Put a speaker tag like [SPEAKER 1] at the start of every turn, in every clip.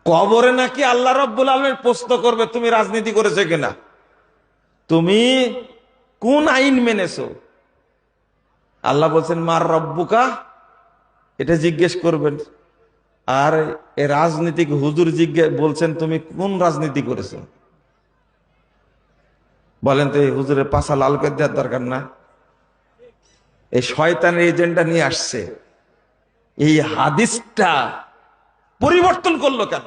[SPEAKER 1] কবরে নাকি আল্লাহ রাব্বুল আলামিন প্রশ্ন করবে তুমি রাজনীতি করেছো কিনা, তুমি কোন আইন মেনেছো। আল্লাহ বলছেন মার রব্বুকা, এটা জিজ্ঞেস করবেন। আর এ রাজনীতিক হুজুর জিজ্ঞেস বলছেন তুমি কোন রাজনীতি করেছো। বলেন তো এই হুজুরের পাশা লাল করে দেওয়ার দরকার না? এই শয়তানের এজেন্ডা নিয়ে আসছে, এই হাদিসটা পরিবর্তন করলো কেন,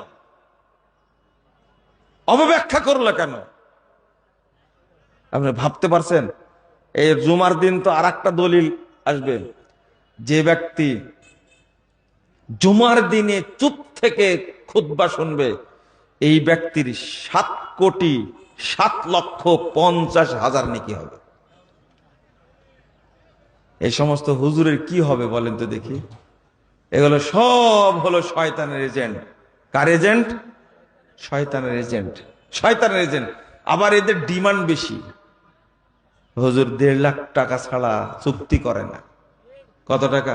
[SPEAKER 1] অবব্যাখ্যা করলো কেন? আপনি ভাবতে পারছেন? এই জুমার দিন তো আর একটা দলিল আসবে, যে ব্যক্তি জুমার দিনে চুপ থেকে খুতবা শুনবে এই ব্যক্তির 7,07,50,000 নেকি হবে। এই সমস্ত হুজুরের কি হবে বলেন তো দেখি? এগুলো সব হলো শয়তানের এজেন্ট। কার এজেন্ট? শয়তানের এজেন্ট, শয়তানের এজেন্ট। আবার এদের ডিমান্ড বেশি। হুজুর 1.5 লাখ টাকা ছাড়া চুক্তি করে না। কত টাকা?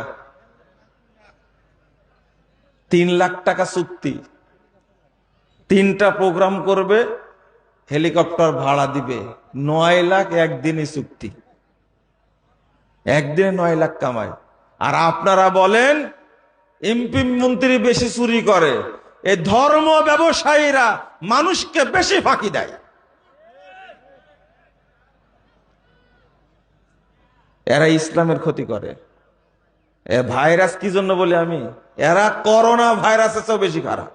[SPEAKER 1] 3 লাখ টাকা চুক্তি। 3টা প্রোগ্রাম করবে, হেলিকপ্টার ভাড়া দিবে, 9 লাখ একদিনই চুক্তি। একদিনে 9 লাখ কামায়। আর আপনারা বলেন এমপি মন্ত্রী বেশি চুরি করে। এই ধর্ম ব্যবসায়ীরা মানুষকে বেশি ফাঁকি দেয়। এরা ইসলামের ক্ষতি করে। এ ভাইরাস কি জন্য বলি আমি, এরা করোনা ভাইরাসের চেয়েও বেশি খারাপ।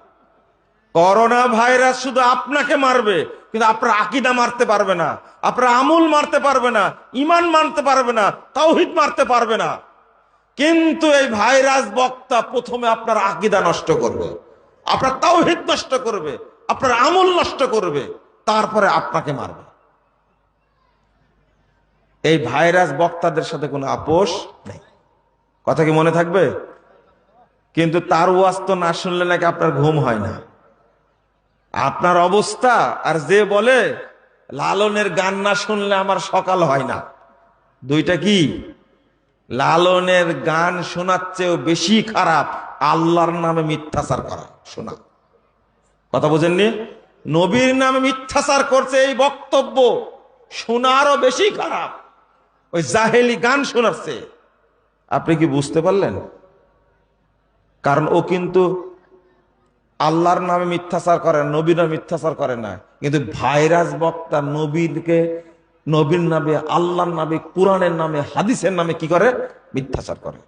[SPEAKER 1] করোনা ভাইরাস শুধু আপনাকে মারবে, কিন্তু আপনার আকীদা মারতে পারবে না, আপনার আমল মারতে পারবে না, ঈমান মানতে পারবে না, তাওহীদ মারতে পারবে না। কিন্তু এই ভাইরাস বক্তা প্রথমে আপনার আকীদা নষ্ট করবে, আপনার তাওহীদ নষ্ট করবে, আপনার আমল নষ্ট করবে, তারপরে আপনাকে মারবে। এই ভাইরাস বক্তাদের সাথে কোনো আপোষ নেই। কথা কি মনে থাকবে? কিন্তু তার ওয়াজ তো না শুনলে নাকি আপনার ঘুম হয় না। আপনার অবস্থা আর যে বলে লালনের গান না শুনলে আমার সকাল হয় না, দুইটা কি? লালনের গান শোনার চেয়েও বেশি খারাপ আল্লাহর নামে মিথ্যাচার করা শোনা। কথা বোঝেননি? নবীর নামে মিথ্যাচার করছে এই বক্তব্য শোনা আরো বেশি খারাপ ওই জাহেলি গান শোনাচ্ছে। আপনি কি বুঝতে পারলেন? কারণ ও কিন্তু আল্লাহর নামে মিথ্যাচার করে, নবীর নামে মিথ্যাচার করে না। কিন্তু ভাইরাস বক্তা নবীকে, নবীর নামে, আল্লাহর নামে, কোরআনের নামে, হাদিসের নামে কি করে? মিথ্যাচার করে।